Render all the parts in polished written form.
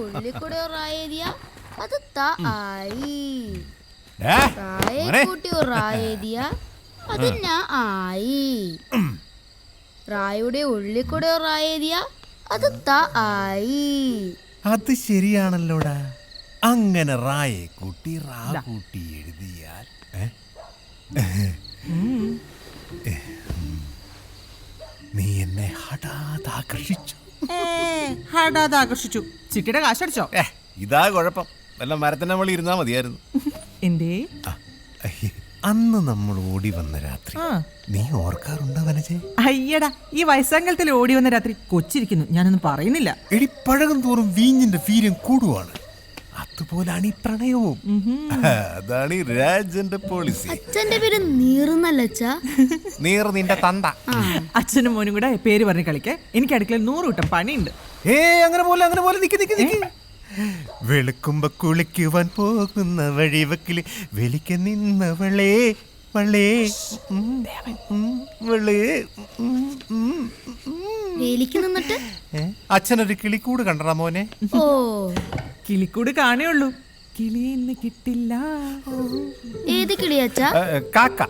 ഉള്ളിൽ കൂടെ റായെഴുതിയ അത് ത ആയി. റായെ കൂട്ടി റായെഴുതിയ അത് ന ആയി. റായുടെ ഉള്ളിൽ കൂടെ റായെഴുതിയ അത് ത ആയി. അത് ശരിയാണല്ലോടാ. അങ്ങനെ റായെ കൂട്ടി റാ കൂട്ടി എഴുതിയാൽ നീ എന്നെ ആകർഷിച്ചു. ചിട്ടിയുടെ കാശടിച്ചോ? ഇതാ കുഴപ്പം. വല്ല മരത്തിന്റെ മുകളിൽ ഇരുന്നാ മതിയായിരുന്നു. എന്തേ? അന്ന് നമ്മൾ ഓടി വന്ന രാത്രി നീ ഓർക്കാറുണ്ടോ വനജേ? അയ്യടാ, ഈ വയസ്സാങ്കലത്തിൽ ഓടി വന്ന രാത്രി കൊച്ചിരിക്കുന്നു. ഞാനൊന്നും പറയുന്നില്ല. എടി, പഴകും തോറും വീഞ്ഞിന്റെ വീര്യം കൂടുവാണ്. അതുപോലാണ് ഈ പ്രണയവും. അതാണ് ഈ രാജന്റെ പോളിസി. അച്ഛന്റെ പേര് നീറുന്നല്ല. നീർ നിന്റെ തന്ത. അച്ഛനും മോനും കൂടെ പേര് പറഞ്ഞ് കളിക്കേ. എനിക്ക് അടുക്കളയിൽ 100 കൂട്ടം പണിയുണ്ട്. അങ്ങനെ പോലെ നിക്ക്. വെളുക്കുമ്പോ കുളിക്കുവാൻ പോകുന്ന വഴിവക്കില് വെളിക്ക് നിന്നവളേ വളേ വേലിക്ക് നിന്നിട്ട് അച്ഛനൊരു കിളിക്കൂട് കണ്ടടാ മോനെ. ഓ, കിളിക്കൂട് കാണേ ഉള്ളൂ, കിളിയെന്ന് കിട്ടില്ല. ഏത് കിളിയച്ചാ? കാക്ക.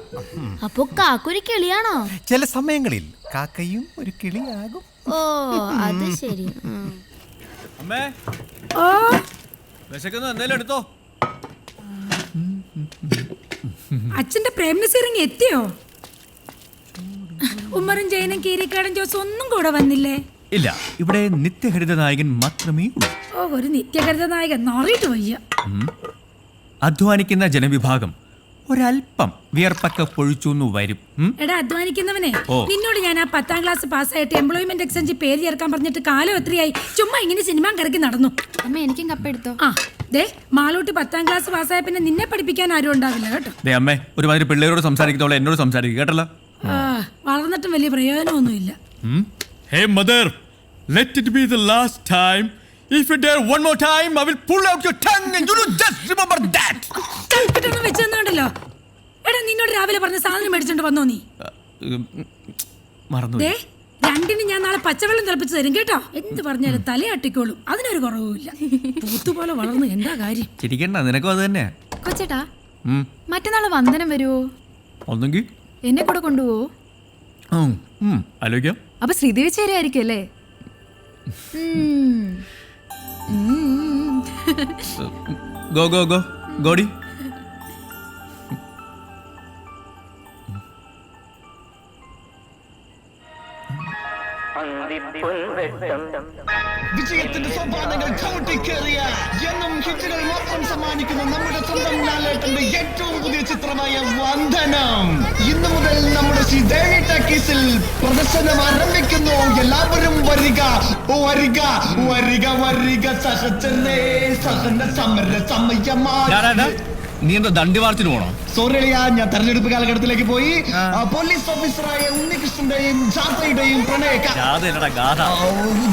അപ്പൊ കാക്കൊരു കിളിയാണോ? ചില സമയങ്ങളിൽ കാക്കയും ഒരു കിളിയാകും. ഓ, അത് ശരി. അമ്മേ, വിശക്കുന്നു, എന്തേലും എടുത്തോ. അച്ഛന്റെ പ്രേംനസീറിങ് എത്തിയോ? ഉമ്മറും ജയനും കീരിക്കാടൻ ജോസ് ഒന്നും കൂടെ വന്നില്ലേ? ഇല്ല, ഇവിടെ നിത്യഹരിത നായകൻ മാത്രമേ ഉള്ളൂ. ഓ, ഒരു നിത്യഹരിത നായകൻ നാറിയിട്ട് വയ്യ. അധ്വാനിക്കുന്ന ജനവിഭാഗം ഒരല്പം വിയർപ്പൊക്കെ പൊഴിച്ചു വരും. എടാ അധ്വാനിക്കുന്നവനെ, നിന്നോട് ഞാൻ ആ 10ാം ക്ലാസ് പാസ്സായിട്ട് എംപ്ലോയ്മെന്റ് എക്സ്ചേഞ്ച് പേര് ചേർക്കാൻ പറഞ്ഞിട്ട് കാലം എത്രയായി? ചുമ്മാ ഇങ്ങനെ സിനിമ കറക്കി നടന്നു. അമ്മ, എനിക്കും കപ്പെടുത്തോ? ആ ദേ, മാളൂട്ടി 10ാം ക്ലാസ് പാസ്സായ പിന്നെ നിന്നെ പഠിപ്പിക്കാൻ ആരും ഉണ്ടാവില്ല കേട്ടോ. അമ്മേ, ഒരുമാതിരി പിള്ളേരോട് സംസാരിക്കുന്നോളെ എന്നോട് സംസാരിക്കുക കേട്ടല്ലോ. വളർന്നിട്ടും വലിയ പ്രയോജനമൊന്നുമില്ല. Hey mother, let it be the last time. If you dare one more time, I will pull out your tongue and you will just remember that. കൽപ്പിട്ടൊന്നും വെച്ചെന്നുണ്ടല്ലോ. എടാ, നിന്നോട് രാവിലെ പറഞ്ഞ സാധനം മേടിച്ചോണ്ട് വന്നോ നീ? മറന്നു. ദേ, രണ്ടിന് ഞാൻ നാളെ പച്ചവെള്ളം തിളപ്പിച്ച് തരും കേട്ടോ. എന്ത് പറഞ്ഞാലും തലയാട്ടിക്കോളും, അതിനൊരു കുറവുമില്ല. പൂത്തുപോലെ വളർന്നു എന്താ കാര്യം? ചിരിക്കണ്ട, നിനക്കും അത് തന്നെ. കൊച്ചേട്ടാ, മറ്റന്നാള് വന്ദനം വരുവോ? ഒന്നെങ്കിൽ എന്നെ കൂടെ കൊണ്ടുപോവോ? ആലോചിക്കാം. അപ്പൊ ശ്രീദേവി ചേരായിരിക്കും അല്ലേ? ഗോ ഗോഡി. വിജയത്തിന്റെ സോപാനങ്ങൾ ചവിട്ടിക്കേറിയ എന്നും ഹിറ്റുകൾ മാത്രം സമ്മാനിക്കുന്ന നമ്മുടെ സ്വന്തം ലാലേട്ടന്റെ ഏറ്റവും പുതിയ ചിത്രമായ വന്ദനം ഇന്നു മുതൽ നമ്മുടെ ശ്രീദേവി ടാക്കീസിൽ പ്രദർശനം ആരംഭിക്കുന്നു. എല്ലാവരും വരിക വരിക വരിക വരിക. സഹചരേ സഹന സമര സമയമാണ്. നീ എന്താ ദണ്ഡി മാർച്ചിന് പോണോ? സോറി, ഞാൻ തെരഞ്ഞെടുപ്പ് കാലഘട്ടത്തിലേക്ക് പോയി. പോലീസ് ഓഫീസറായ ഉണ്ണികൃഷ്ണന്റെയും ജാഥയുടെയും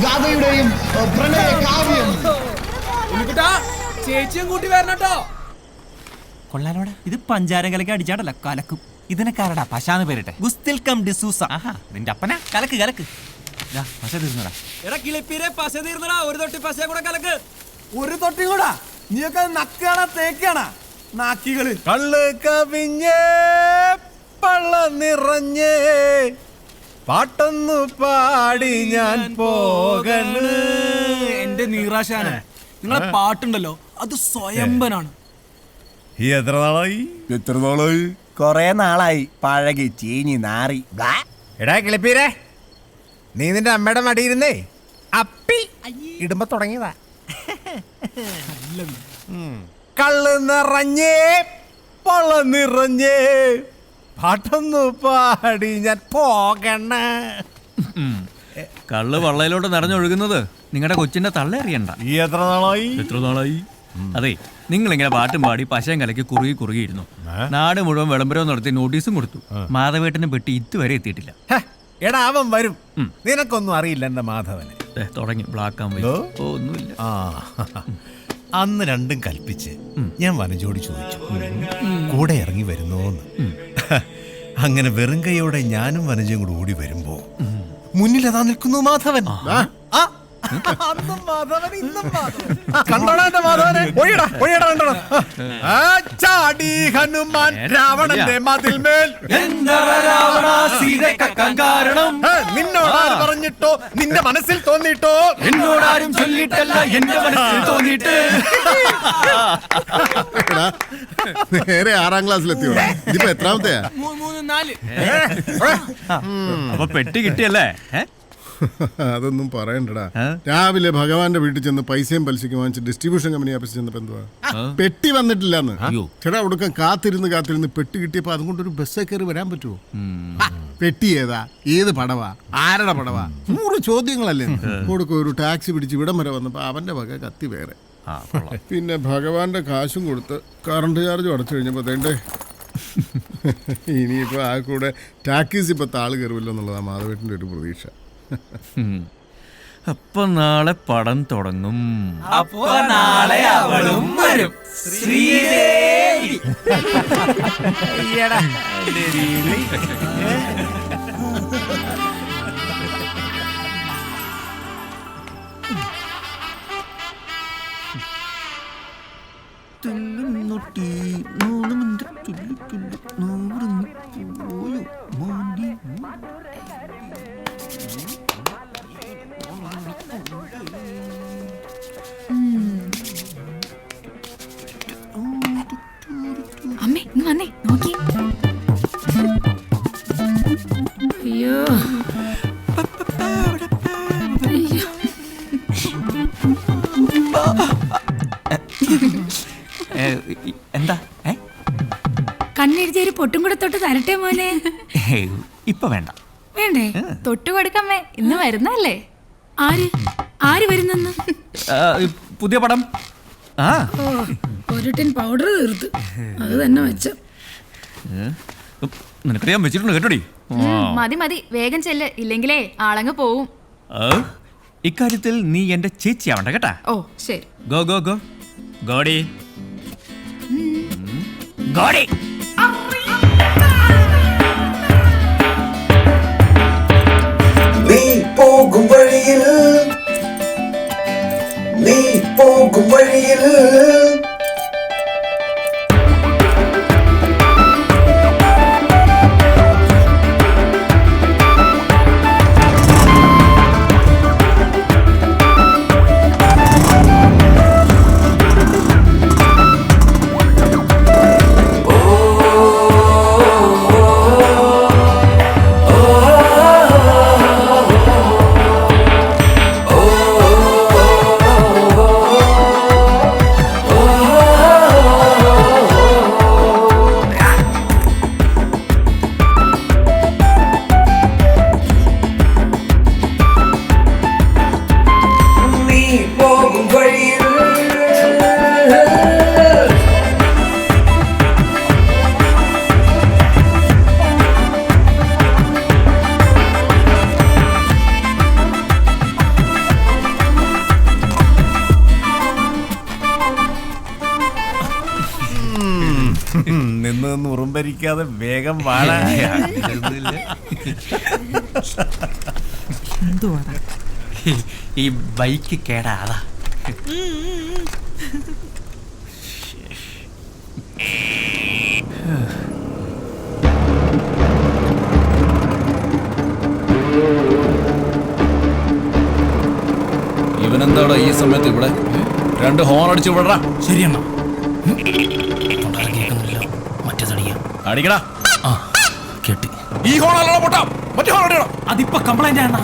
ഗാഥയുടെയും പ്രണയ കാവ്യം. ചേച്ചിയും കൂട്ടി വരണട്ടോ. കൊള്ളാലോടാ, ഇത് പഞ്ചാര കലക്ക് അടിച്ചാടല്ല, കലക്കും. ഇതിനെക്കാരടാ പശാന്ന് പേരിട്ടെ. ഗുസ്തിൽ കം ഡിസൂസ. നിന്റെ അപ്പനാ? കലക്ക് കലക്ക്. പശ തീർന്നടാ. എടാ കിളിപ്പീരെ, പശ തീർന്നടാ. ഒരു തൊട്ടി പശ കൂടെ കലക്ക്. ഒരു തൊട്ടി കൂടാ? നീയൊക്കെ നക്കാണാ തേക്കാണാ? നാക്കികള്. കള്ള് കവിഞ്ഞേ പള്ള നിറഞ്ഞേ പാട്ടൊന്നു പാടി ഞാൻ പോകണ്. എന്റെ നീറാശാന, നിങ്ങളെ പാട്ടുണ്ടല്ലോ, അത് സ്വയംഭനാണ്. എത്ര നാളായി? കൊറേ നാളായി. പഴകി ചീഞ്ഞി നാറി. എടാ കിളിപ്പീരെ, നീ നിന്റെ അമ്മയുടെ മടിയിരുന്നേ അപ്പി ഇടുമ്പോ തുടങ്ങിയതാ. കള്ള് നിറഞ്ഞേ പള്ള നിറഞ്ഞേ പാട്ടൊന്നു പാടി ഞാൻ പോകണ. കള്ള് വള്ളയിലോട്ട് നിറഞ്ഞൊഴുകുന്നത് നിങ്ങളുടെ കൊച്ചിന്റെ തള്ള അറിയണ്ട. എത്ര നാളായി? അതെ, നിങ്ങളിങ്ങനെ പാട്ടും പാടി പശയും കലക്കി കുറുകിയിരുന്നു. നാട് മുഴുവൻ വിളംബരവും നടത്തി നോട്ടീസും കൊടുത്തു. മാധവേട്ടനെ പെട്ടി ഇതുവരെ എത്തിയിട്ടില്ല. എടാ, അവൻ വരും. നിനക്കൊന്നും അറിയില്ല എന്റെ മാധവന്. തുടങ്ങി ബ്ലാക്ക് ആൻഡ് വൈറ്റ്. ഒന്നുമില്ല. അന്ന് രണ്ടും കൽപ്പിച്ച് ഞാൻ വനജോട് ചോദിച്ചു കൂടെ ഇറങ്ങി വരുന്നോന്ന്. അങ്ങനെ വെറും കൈയോടെ ഞാനും വനജയും കൂടെ ഓടി വരുമ്പോ മുന്നിൽ അതാ നിൽക്കുന്നു മാധവൻ. അന്നും മാധവൻ ഇന്നും മാധവൻ. കണ്ടോടാ എന്റെ മാധവനെ? ഒഴിയടാ, ഒഴിയടാ, കണ്ടോടാ. ആ, ചാടി ഹനുമാൻ രാവണന്റെ മതിൽമേൽ. കാരണം നിന്നോടാരും പറഞ്ഞിട്ടോ, നിന്റെ മനസ്സിൽ തോന്നിട്ടോ? എന്നോടാരും ചൊല്ലിട്ടല്ല എന്റെ മനസ്സിൽ തോന്നിയിട്ട്. എടാ, നേരെ 6ാം ക്ലാസ്സിലെത്തിയോടാ. ഇതിപ്പോ എത്രാമത്തെയാ? 3, 4. അപ്പൊ പെട്ടി കിട്ടിയല്ലേ? അതൊന്നും പറയണ്ടടാ. രാവിലെ ഭഗവാന്റെ വീട്ടിൽ ചെന്ന് പൈസയും പലിശയ്ക്ക് വാങ്ങിച്ച് ഡിസ്ട്രിബ്യൂഷൻ കമ്പനി ഓഫീസിൽ ചെന്നപ്പോ എന്തുവാ പെട്ടി വന്നിട്ടില്ലെന്ന്. ചേട്ടാ ഒടുക്കം കാത്തിരുന്ന് പെട്ടി കിട്ടിയപ്പോ അതുകൊണ്ടൊരു ബസ്സേ കയറി വരാൻ പറ്റുമോ? പെട്ടി ഏതാ, ഏത് പടവാ, ആരുടെ പടവാ, 100 ചോദ്യങ്ങളല്ലേ. കൊടുക്കും ഒരു ടാക്സി പിടിച്ച് ഇവിടം വരെ വന്നപ്പോ അവന്റെ വക കത്തി വേറെ. പിന്നെ ഭഗവാന്റെ കാശും കൊടുത്ത് കറണ്ട് ചാർജും അടച്ചു കഴിഞ്ഞപ്പോ തേണ്ടേ ഇനിയിപ്പോ ആ കൂടെ ടാക്സി ഇപ്പൊ താള് കയറുമല്ലോ എന്നുള്ളതാണ് മാധവേട്ടന്റെ ഒരു പ്രതീക്ഷ. അപ്പൊ നാളെ പടം തുടങ്ങും. അപ്പൊ നാളെ അവളും വരും. ശ്രീദേവി. അമ്മേ ഇന്ന് വന്നേ നോക്കി. അയ്യോ അയ്യോ. എന്താ? കണ്ണെഴുതിയൊരു പൊട്ടും കൂടെ തൊട്ട് തരട്ടെ മോനെ. ഇപ്പൊ വേണ്ട. വേണ്ടേ? തൊട്ടു കൊടുക്കമ്മേ, ഇന്ന് വരുന്നല്ലേ. ആര് വരുന്നെന്ന്? പുതിയ പടം. ഓ, ഒരു ടിൻ പൗഡർ തീർത്ത്, അത് തന്നെ വെച്ച. നിനക്കറിയാൻ വെച്ചിട്ടുണ്ട് കേട്ടോടി. മതി മതി, വേഗം ചെല്ല്, ഇല്ലെങ്കിലേ ആളങ്ങ് പോവും. ഇക്കാര്യത്തിൽ നീ എന്റെ ചേച്ചിയാവണ്ട കേട്ടാ. ഓ ശരി. ഗോ ഗോ ഗോ ഗോഡി ഗോഡി. നീ പോകും വഴിയിൽ നിന്ന് ഉറുമ്പരിക്കാതെ വേഗം വാഴ. ഈ ബൈക്ക് കേടാ. ഇവനെന്താടാ ഈ സമയത്ത് ഇവിടെ? 2 ഹോൺ അടിച്ചു വിടറാ. ശരിയെന്നാ അടിക്കടാ. കേട്ടി. ഈ ഹോൺ അല്ലടാ പൊട്ടാ, മറ്റേ ഹോൺ അടിക്കണം. അതിപ്പോ കംപ്ലൈന്റ് ആണ്.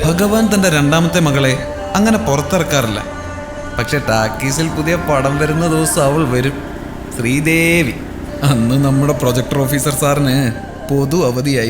ഭഗവാൻ തന്റെ 2ാമത്തെ മകളെ അങ്ങനെ പുറത്തിറക്കാറില്ല. പക്ഷെ ടാക്കീസിൽ പുതിയ പടം വരുന്ന ദിവസം അവൾ വരും. ശ്രീദേവി. അന്ന് നമ്മുടെ പ്രൊജക്ടർ ഓഫീസർ സാറിന് പൊതു അവധിയായി.